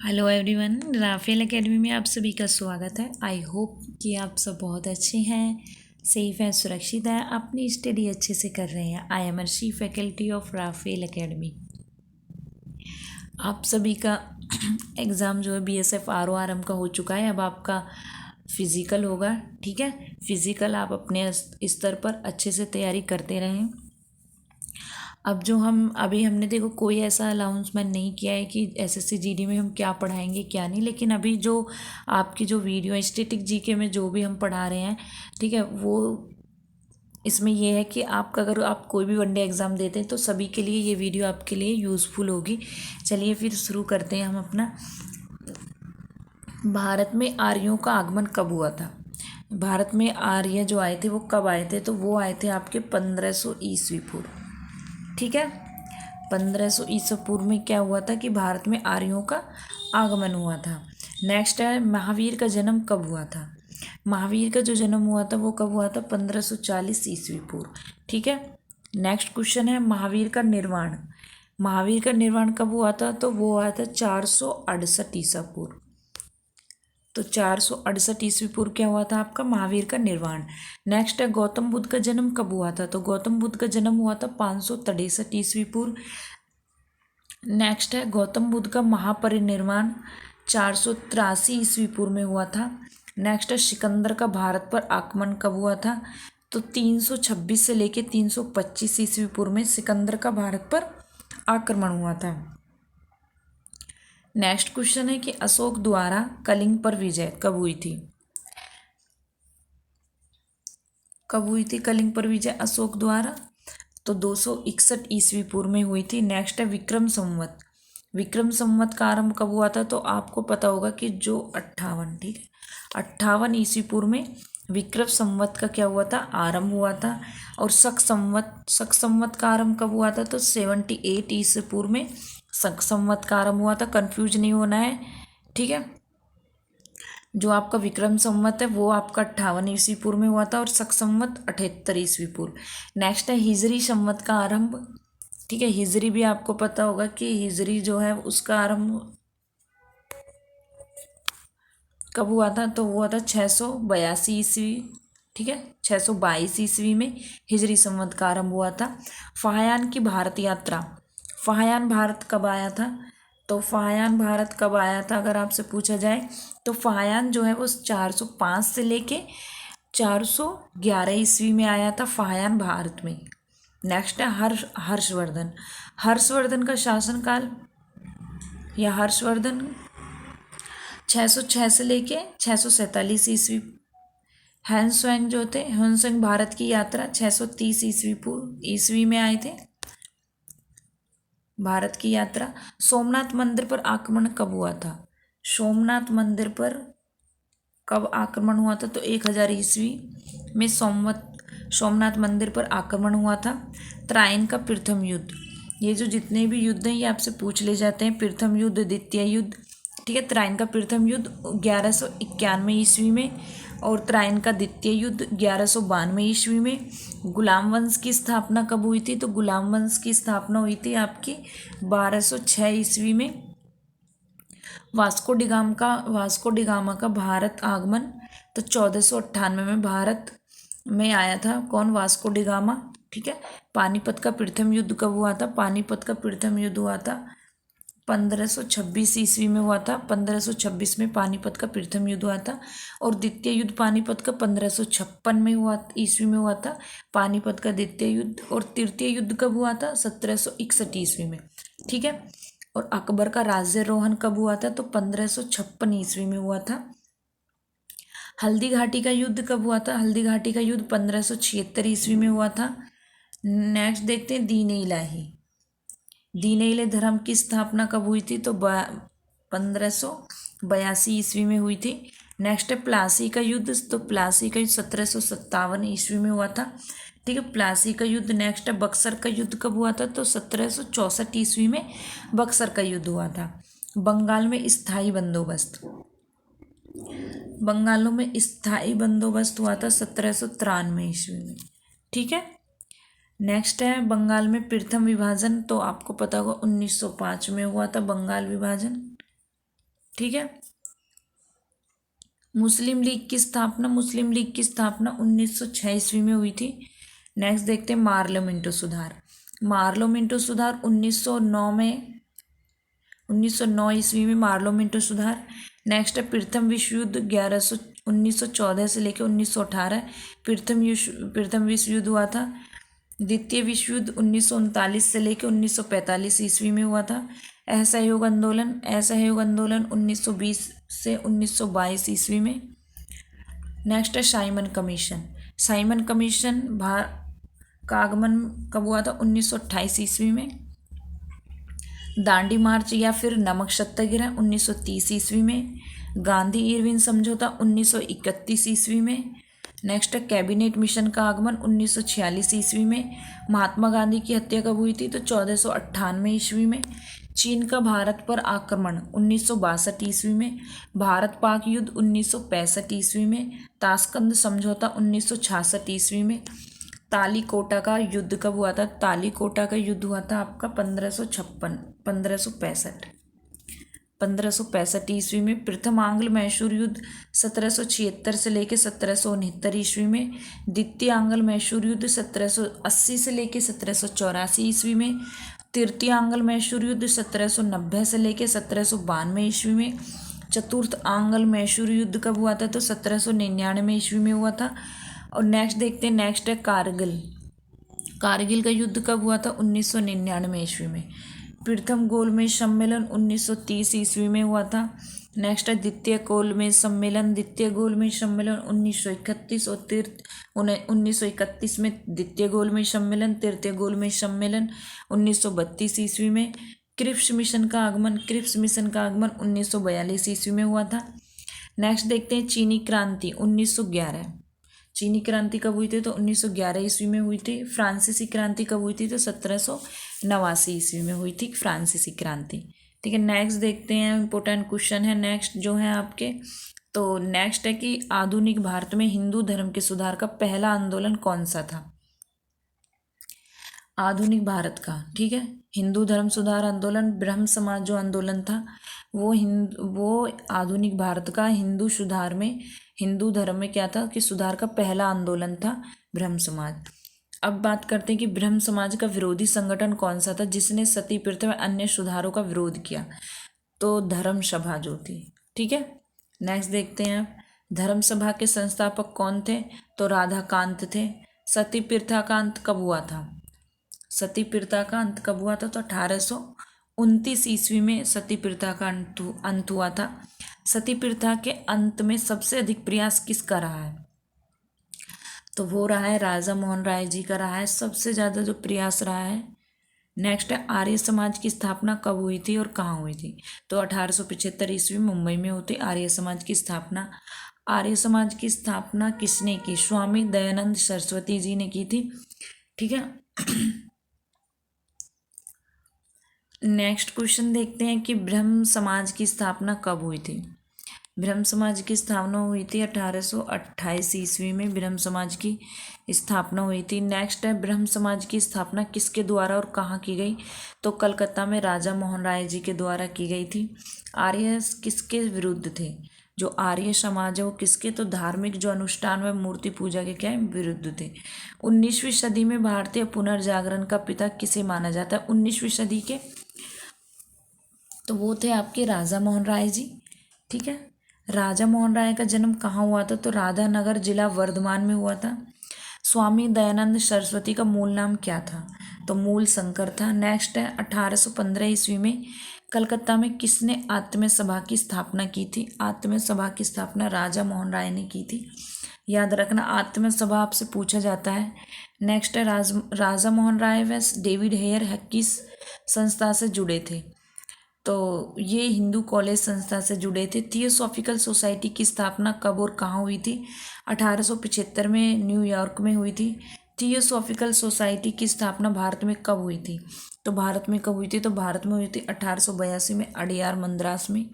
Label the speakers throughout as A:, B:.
A: Hello everyone, Rafale academy में आप सभी का स्वागत है। आई होप कि आप सब बहुत अच्छे हैं, सेफ हैं, सुरक्षित हैं, अपनी स्टडी अच्छे से कर रहे हैं। I am Arshi, faculty of Rafale academy. आप सभी का एग्ज़ाम जो है बीएसएफ आरओआरएम का हो चुका है। अब आपका फिज़िकल होगा, ठीक है। फिज़िकल आप अपने स्तर पर अच्छे से तैयारी करते रहें। अब जो हम अभी हमने देखो कोई ऐसा अनाउंसमेंट नहीं किया है कि एसएससी जीडी में हम क्या पढ़ाएंगे क्या नहीं, लेकिन अभी जो आपकी जो वीडियो है स्टैटिक जीके में जो भी हम पढ़ा रहे हैं, ठीक है, वो इसमें ये है कि आपका अगर आप कोई भी वनडे एग्ज़ाम देते हैं तो सभी के लिए ये वीडियो आपके लिए यूज़फुल होगी। चलिए फिर शुरू करते हैं हम अपना। भारत में आर्यों का आगमन कब हुआ था? भारत में आर्य जो आए थे वो कब आए थे? तो वो आए थे आपके 1500 ईस्वी पूर्व, ठीक है। 1500 ईसा पूर्व में क्या हुआ था कि भारत में आर्यों का आगमन हुआ था। नेक्स्ट है, महावीर का जन्म कब हुआ था? महावीर का जो जन्म हुआ था वो कब हुआ था? 1540 ईस्वी पूर्व, ठीक है। नेक्स्ट क्वेश्चन है, महावीर का निर्वाण। महावीर का निर्वाण कब हुआ था? तो वो हुआ था 468 ईसा पूर्व। तो 468 ईस्वी पूर्व क्या हुआ था आपका? महावीर का निर्वाण। नेक्स्ट है, गौतम बुद्ध का जन्म कब हुआ था? तो गौतम बुद्ध का जन्म हुआ था 563 ईस्वी पूर्व। नेक्स्ट है, गौतम बुद्ध का महापरिनिर्वाण 483 ईस्वी पूर्व में हुआ था। नेक्स्ट है, सिकंदर का भारत पर आक्रमण कब हुआ था? तो 326 से लेके 325 ईस्वी पूर्व में सिकंदर का भारत पर आक्रमण हुआ था। नेक्स्ट क्वेश्चन है कि अशोक द्वारा कलिंग पर विजय कब हुई थी? कब हुई थी कलिंग पर विजय अशोक द्वारा? तो 261 ईस्वी पूर्व में हुई थी। नेक्स्ट है, विक्रम संवत। विक्रम संवत का आरंभ कब हुआ था? तो आपको पता होगा कि जो 58, ठीक है, 58 ईस्वी पूर्व में विक्रम संवत का क्या हुआ था? आरंभ हुआ था। और शक संवत का आरंभ कब हुआ था? तो 78 ईस्वी पूर्व में शक संवत का आरंभ हुआ था। कंफ्यूज नहीं होना है, ठीक है। जो आपका विक्रम संवत है वो आपका 58 ईस्वी पूर्व में हुआ था और शक संवत 78 ईस्वी पूर्व। नेक्स्ट है, हिजरी संवत का आरंभ, ठीक है। हिजरी भी आपको पता होगा कि हिजरी जो है उसका आरंभ कब हुआ था? तो हुआ था 682 ईस्वी, ठीक है, 622 ईस्वी में हिजरी संवत का आरंभ हुआ था। फाहयान की भारत यात्रा, फाहयान भारत कब आया था? तो फाहयान भारत कब आया था अगर आपसे पूछा जाए तो फाहयान जो है वो 405 से लेके 411 ईस्वी में आया था फाहयान भारत में। नेक्स्ट है, हर्षवर्धन। हर्षवर्धन का शासनकाल या हर्षवर्धन 606 से लेके 647 ईस्वी। हैंसवैंग जो थे, हैंसवैंग भारत की यात्रा 630 ईस्वी में आए थे, भारत की यात्रा। सोमनाथ मंदिर पर आक्रमण कब हुआ था? सोमनाथ मंदिर पर कब आक्रमण हुआ था? तो 1000 ईस्वी में सोमनाथ मंदिर पर आक्रमण हुआ था। त्राइन का प्रथम युद्ध, ये जो जितने भी युद्ध हैं ये आपसे पूछ ले जाते हैं। प्रथम युद्ध, द्वितीय युद्ध, ठीक है। त्राइन का प्रथम युद्ध 1191 ईस्वी में और त्राइन का द्वितीय युद्ध 1192 ईस्वी में। गुलाम वंश की स्थापना कब हुई थी? तो गुलाम वंश की स्थापना हुई थी आपकी 1206 ईस्वी में। वास्को डिगामा का भारत आगमन तो 1498 में भारत में आया था। कौन? वास्को डिगामा, ठीक है। पानीपत का प्रथम युद्ध कब हुआ था? पानीपत का प्रथम युद्ध हुआ था 1526 ईस्वी में हुआ था। 1526 में पानीपत का प्रथम युद्ध हुआ था और द्वितीय युद्ध पानीपत का 1556 में हुआ, ईस्वी में हुआ था पानीपत का द्वितीय युद्ध। और तृतीय युद्ध कब हुआ था? 1761 ईस्वी में, ठीक है। और अकबर का राज्यारोहण कब हुआ था? तो 1556 ईस्वी में हुआ था। हल्दी घाटी का युद्ध कब हुआ था? हल्दी घाटी का युद्ध 1576 ईस्वी में हुआ था। नेक्स्ट देखते हैं, दीन इलाही। दीन इलाही धर्म की स्थापना कब हुई थी? तो 1582 ईस्वी में हुई थी। नेक्स्ट है, प्लासी का युद्ध। तो प्लासी का युद्ध 1757 ईस्वी में हुआ था, ठीक है, प्लासी का युद्ध। नेक्स्ट है, बक्सर का युद्ध कब हुआ था? तो 1764 ईस्वी में बक्सर का युद्ध हुआ था। बंगाल में स्थायी बंदोबस्त, बंगालों में स्थायी बंदोबस्त हुआ था 1793 ईस्वी में, ठीक है। नेक्स्ट है, बंगाल में प्रथम विभाजन। तो आपको पता होगा 1905 में हुआ था बंगाल विभाजन। ठीक है। मुस्लिम लीग की स्थापना 1906 ईस्वी में हुई थी। नेक्स्ट देखते हैं मार्लियामेंटो सुधार। मार्लियामेंटो सुधार 1909 ईस्वी में मार्लियामेंटो सुधार। नेक्स्ट है प्रथम विश्व युद्ध 1914 से लेकर 1918 प्रथम विश्व युद्ध हुआ था। द्वितीय विश्व युद्ध 1939 से लेकर 1945 ईस्वी में हुआ था। असहयोग आंदोलन 1920 से 1922 ईस्वी में। नेक्स्ट है साइमन कमीशन। साइमन कमीशन का आगमन कब हुआ था? 1928 ईस्वी में। दांडी मार्च या फिर नमक सत्याग्रह 1930 ईस्वी में। गांधी इरविन समझौता 1931 ईस्वी में। नेक्स्ट है कैबिनेट मिशन का आगमन 1946 ईस्वी में। महात्मा गांधी की हत्या कब हुई थी? तो 1498 ईस्वी में। चीन का भारत पर आक्रमण 1962 ईस्वी में। भारत पाक युद्ध 1965 ईस्वी में। ताशकंद समझौता 1966 ईस्वी में। तालीकोटा का युद्ध कब हुआ था? तालीकोटा का युद्ध हुआ था आपका 1565 ईस्वी में। प्रथम आंग्ल मैसूर युद्ध 1776 से लेकर 1769 ईस्वी में। द्वितीय आंग्ल मैसूर युद्ध 1780 से लेकर 1784 ईस्वी में। तृतीय आंग्ल मैसूर युद्ध 1790 से लेकर 1792 ईस्वी में। चतुर्थ आंग्ल मैसूर युद्ध कब हुआ था? तो 1799 ईस्वी में हुआ था। और नेक्स्ट देखते हैं, नेक्स्ट है कारगिल। कारगिल का युद्ध कब हुआ था? 1999 ईस्वी में। प्रथम गोलमेज सम्मेलन 1930 ईस्वी में हुआ था। नेक्स्ट है द्वितीय गोलमेज सम्मेलन। 1931 और 1931 में द्वितीय गोलमेज सम्मेलन। तृतीय गोलमेज सम्मेलन 1932 ईस्वी में। क्रिप्स मिशन का आगमन 1942 ईस्वी में हुआ था। नेक्स्ट देखते हैं चीनी क्रांति 1911। चीनी क्रांति कब हुई थी? तो 1911 ईस्वी में हुई थी। फ्रांसीसी क्रांति कब हुई थी? तो 1789 ईस्वी में हुई थी फ्रांसीसी क्रांति। ठीक है, नेक्स्ट देखते हैं, इंपॉर्टेंट क्वेश्चन है नेक्स्ट जो है आपके। तो नेक्स्ट है कि आधुनिक भारत में हिंदू धर्म के सुधार का पहला आंदोलन कौन सा था? आधुनिक भारत का, ठीक है, हिंदू धर्म सुधार आंदोलन, ब्रह्म समाज जो आंदोलन था वो आधुनिक भारत का हिंदू धर्म में क्या था कि सुधार का पहला आंदोलन था ब्रह्म समाज। अब बात करते हैं कि ब्रह्म समाज का विरोधी संगठन कौन सा था जिसने सती प्रथा व अन्य सुधारों का विरोध किया? तो धर्म सभा जो थी। ठीक है, नेक्स्ट देखते हैं आप, धर्म सभा के संस्थापक कौन थे? तो राधाकांत थे। सती प्रथा का अंत कब हुआ था? सती प्रथा का अंत कब हुआ था? तो 1829 ईस्वी में सती प्रथा का अंत हुआ था। सती प्रथा के अंत में सबसे अधिक प्रयास किसका रहा है? तो वो रहा है राजा मोहन राय जी का रहा है सबसे ज़्यादा जो प्रयास रहा है। नेक्स्ट है आर्य समाज की स्थापना कब हुई थी और कहाँ हुई थी? तो 1875 ईस्वी मुंबई में होती आर्य समाज की स्थापना। आर्य समाज की स्थापना किसने की? स्वामी दयानंद सरस्वती जी ने की थी। ठीक है, नेक्स्ट क्वेश्चन देखते हैं कि ब्रह्म समाज की स्थापना कब हुई थी? ब्रह्म समाज की स्थापना हुई थी 1828 ईस्वी में ब्रह्म समाज की स्थापना हुई थी। नेक्स्ट है ब्रह्म समाज की स्थापना किसके द्वारा और कहाँ की गई? तो कलकत्ता में राजा मोहन राय जी के द्वारा की गई थी। आर्य किसके विरुद्ध थे? जो आर्य समाज है वो किसके? तो धार्मिक जो अनुष्ठान व मूर्ति पूजा के क्या विरुद्ध थे। 19वीं सदी में भारतीय पुनर्जागरण का पिता किसे माना जाता है? 19वीं सदी के तो वो थे आपके राजा मोहन राय जी। ठीक है, राजा मोहन राय का जन्म कहाँ हुआ था? तो राधानगर जिला वर्धमान में हुआ था। स्वामी दयानंद सरस्वती का मूल नाम क्या था? तो मूल शंकर था। नेक्स्ट है 1815 ईस्वी में कलकत्ता में किसने आत्म्य सभा की स्थापना की थी? आत्म्य सभा की स्थापना राजा मोहन राय ने की थी। याद रखना, आत्म्य सभा आपसे पूछा जाता है। नेक्स्ट है राजा मोहन राय व डेविड हेयर किस संस्था से जुड़े थे? तो ये हिंदू कॉलेज संस्था से जुड़े थे। थियोसॉफिकल सोसाइटी की स्थापना कब और कहाँ हुई थी? 1875 में न्यूयॉर्क में हुई थी। थियोसॉफिकल सोसाइटी की स्थापना भारत में कब हुई थी? तो भारत में कब हुई थी? तो भारत में हुई थी 1882 में अडियार मद्रास में।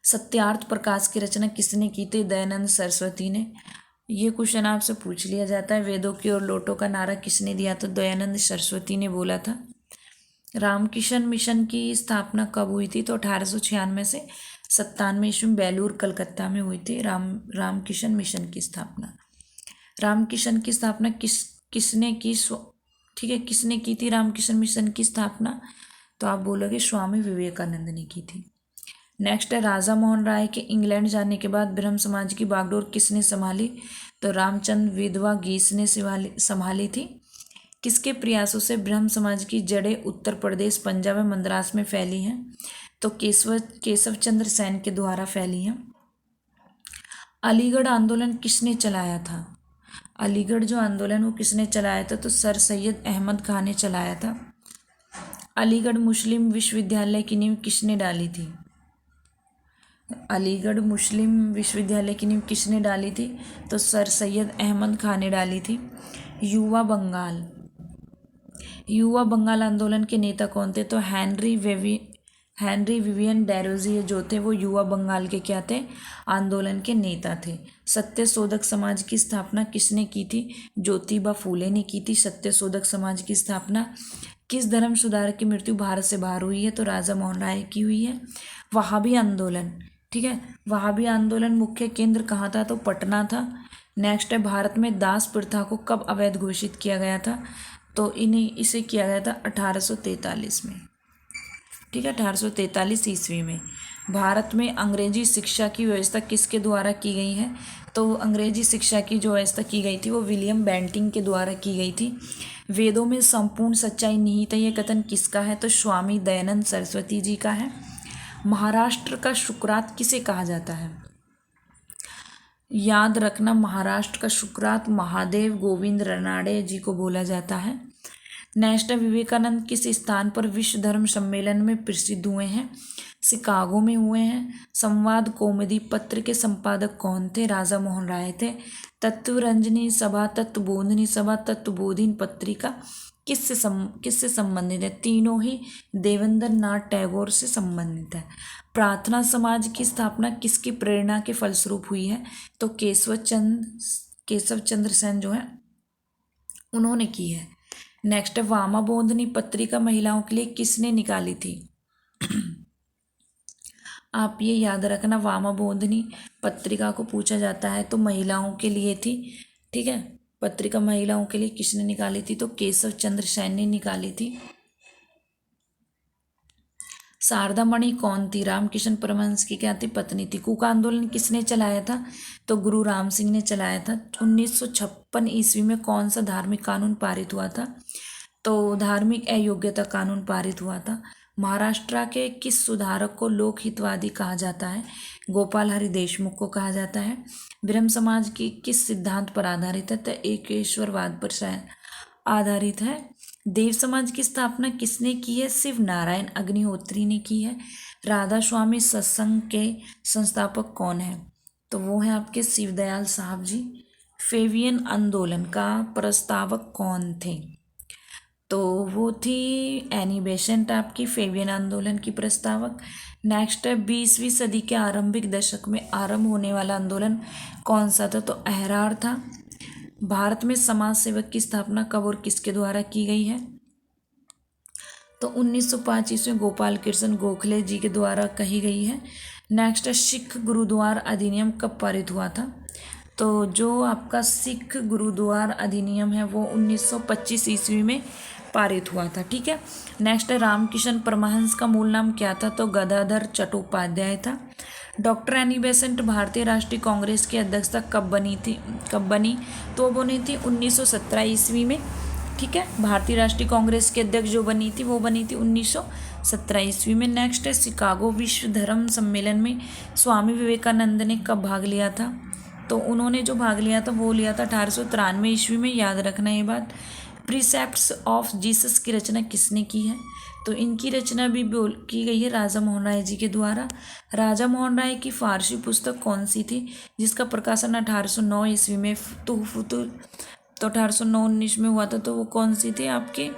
A: सत्यार्थ प्रकाश की रचना किसने की थी? दयानंद सरस्वती ने। ये क्वेश्चन आपसे पूछ लिया जाता है। वेदों की ओर लौटो का नारा किसने दिया? तो दयानंद सरस्वती ने बोला था। रामकिशन मिशन की स्थापना कब हुई थी? तो 1896 से 97 ईस्वी में बेलूर कलकत्ता में हुई थी रामकिशन मिशन की स्थापना। रामकिशन की स्थापना किसने की? ठीक है, किसने की थी रामकिशन मिशन की स्थापना? तो आप बोलोगे स्वामी विवेकानंद ने की थी। नेक्स्ट है, राजा मोहन राय के इंग्लैंड जाने के बाद ब्रह्म समाज की बागडोर किसने संभाली? तो रामचंद्र विधवा गीस ने संभाली थी। किसके प्रयासों से ब्रह्म समाज की जड़ें उत्तर प्रदेश, पंजाब और मद्रास में फैली हैं? तो केशव चंद्र सेन के द्वारा फैली हैं। अलीगढ़ आंदोलन किसने चलाया था? अलीगढ़ जो आंदोलन वो किसने चलाया था? तो सर सैयद अहमद खान ने चलाया था। अलीगढ़ मुस्लिम विश्वविद्यालय की नींव किसने डाली थी? अलीगढ़ मुस्लिम विश्वविद्यालय की नींव किसने डाली थी? तो सर सैयद अहमद खान ने डाली थी। युवा बंगाल आंदोलन के नेता कौन थे? तो हेनरी विवियन डेरोजियो जो थे वो युवा बंगाल के क्या थे? आंदोलन के नेता थे। सत्यशोधक समाज की स्थापना किसने की थी? ज्योतिबा फूले ने की थी सत्यशोधक समाज की स्थापना। किस धर्म सुधारक की मृत्यु भारत से बाहर हुई है? तो राजा मोहन राय की हुई है। वहाबी आंदोलन, ठीक है, वहाबी आंदोलन मुख्य केंद्र कहाँ था? तो पटना था। नेक्स्ट है, भारत में दास प्रथा को कब अवैध घोषित किया गया था? तो इसे किया गया था 1843 में, ठीक है, 1843 ईस्वी में। भारत में अंग्रेजी शिक्षा की व्यवस्था किसके द्वारा की गई है? तो अंग्रेजी शिक्षा की जो व्यवस्था की गई थी वो विलियम बेंटिंग के द्वारा की गई थी। वेदों में संपूर्ण सच्चाई निहित है, ये कथन किसका है? तो स्वामी दयानंद सरस्वती जी का है। महाराष्ट्र का शुक्रात किसे कहा जाता है? याद रखना, महाराष्ट्र का शुक्रात महादेव गोविंद रनाड़े जी को बोला जाता है। नेक्स्ट, विवेकानंद किस स्थान पर विश्व धर्म सम्मेलन में प्रसिद्ध हुए हैं? शिकागो में हुए हैं। संवाद कौमुदी पत्र के संपादक कौन थे? राजा मोहन राय थे। तत्वरंजनी सभा, तत्वबोधिनी सभा, तत्वबोधिनी पत्रिका किससे संबंधित है? तीनों ही देवेंद्र नाथ टैगोर से संबंधित है। प्रार्थना समाज की स्थापना किसकी प्रेरणा के फलस्वरूप हुई है? तो केशव चंद्र सेन जो है उन्होंने की है। नेक्स्ट है, वामाबोधिनी पत्रिका महिलाओं के लिए किसने निकाली थी? आप ये याद रखना, वामाबोधिनी पत्रिका को पूछा जाता है तो महिलाओं के लिए थी, ठीक है। पत्रिका महिलाओं के लिए किसने निकाली थी? तो केशव चंद्र सेन ने निकाली थी। शारदा मणि कौन थी? रामकिशन परमहंस की क्या थी? पत्नी थी। कूका आंदोलन किसने चलाया था? तो गुरु राम सिंह ने चलाया था। 1956 ईस्वी में कौन सा धार्मिक कानून पारित हुआ था? तो धार्मिक अयोग्यता कानून पारित हुआ था। महाराष्ट्र के किस सुधारक को लोक हितवादी कहा जाता है? गोपाल हरि देशमुख को कहा जाता है। ब्रह्म समाज की किस सिद्धांत पर आधारित है? तो एकेश्वरवाद पर आधारित है। देव समाज की स्थापना किसने की है? शिव नारायण अग्निहोत्री ने की है। राधा स्वामी सत्संग के संस्थापक कौन है? तो वो है आपके शिवदयाल साहब जी। फेवियन आंदोलन का प्रस्तावक कौन थे? तो वो थी एनी बेसेंट, आपकी फेवियन आंदोलन की प्रस्तावक। नेक्स्ट है, 20वीं सदी के आरंभिक दशक में आरंभ होने वाला आंदोलन कौन सा था? तो अहरार था। भारत में समाज सेवक की स्थापना कब और किसके द्वारा की गई है? तो 1905 ईस्वी में गोपाल कृष्ण गोखले जी के द्वारा कही गई है। नेक्स्ट है, सिख गुरुद्वार अधिनियम कब पारित हुआ था? तो जो आपका सिख गुरुद्वार अधिनियम है वो 1925 ईस्वी में पारित हुआ था, ठीक है। नेक्स्ट है, रामकिशन परमहंस का मूल नाम क्या था? तो गदाधर चट्टोपाध्याय था। डॉक्टर एनी बेसेंट भारतीय राष्ट्रीय कांग्रेस की अध्यक्षता कब बनी? तो वो बनी थी 1917 ईस्वी में, ठीक है। भारतीय राष्ट्रीय कांग्रेस के अध्यक्ष जो बनी थी वो बनी थी 1917 ईस्वी में। नेक्स्ट है, शिकागो विश्व धर्म सम्मेलन में स्वामी विवेकानंद ने कब भाग लिया था? तो उन्होंने जो भाग लिया था वो लिया था 1893 ईस्वी में। याद रखना ये बात। प्रीसेप्ट्स ऑफ जीसस की रचना किसने की है? तो इनकी रचना भी की गई है राजा मोहन राय जी के द्वारा। राजा मोहन राय की फारसी पुस्तक कौन सी थी जिसका प्रकाशन 1809 ईस्वी में तुहफतुल, तो 1809-19 में हुआ था। तो वो कौन सी थी आपकी?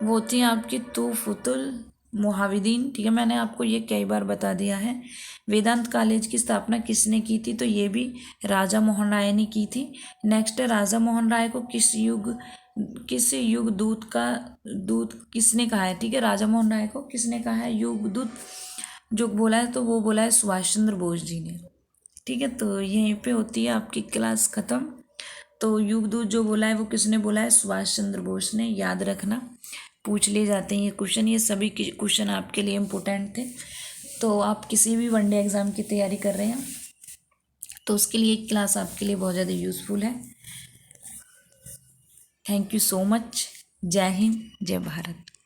A: वो थी आपकी तुहफतुल मुहाविदीन, ठीक है। मैंने आपको ये कई बार बता दिया है। वेदांत कॉलेज की स्थापना किसने की थी? तो ये भी राजा मोहन राय ने की थी। नेक्स्ट है, राजा मोहन राय को किस युग किस युग दूत का दूत किसने कहा है, ठीक है, राजा मोहन राय को किसने कहा है युग दूत जो बोला है, तो वो बोला है सुभाष चंद्र बोस जी ने। ठीक है, तो यहीं पे होती है आपकी क्लास ख़त्म। तो युगदूत जो बोला है वो किसने बोला है, सुभाष चंद्र बोस ने, याद रखना, पूछ लिए जाते हैं ये क्वेश्चन। ये सभी क्वेश्चन आपके लिए इम्पोर्टेंट थे। तो आप किसी भी वनडे एग्ज़ाम की तैयारी कर रहे हैं तो उसके लिए एक क्लास आपके लिए बहुत ज़्यादा यूज़फुल है। Thank you so much. जय हिंद, जय भारत।